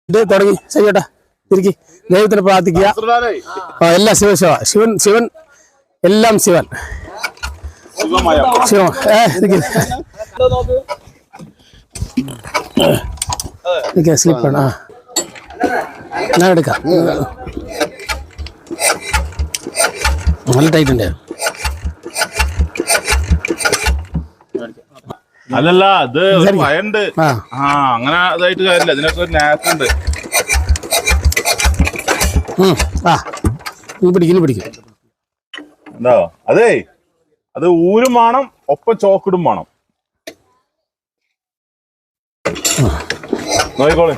തുടങ്ങി ചെയ്യട്ടെ തിരിക്കി ദൈവത്തിന് പ്രാർത്ഥിക്കുക. എല്ലാം ശിവശിവ ശിവൻ ശിവൻ എല്ലാം ശിവൻ ശിവ സ്ലിപ്പാണ്. ഞാൻ എടുക്കാം. നല്ല ടൈറ്റ് ഉണ്ട്. അല്ലല്ല ഇത് ഭയണ്ട്. അങ്ങനെ ഇതായിട്ട് കാര്യമില്ല. ഇതിനൊക്കെ ഒരു നാക്ക് ഉണ്ട്. പിടിക്കും എന്താ അതേ അത് ഊരും വേണം, ഒപ്പം ചോക്കിടും വേണം. നോക്കിക്കോളെ.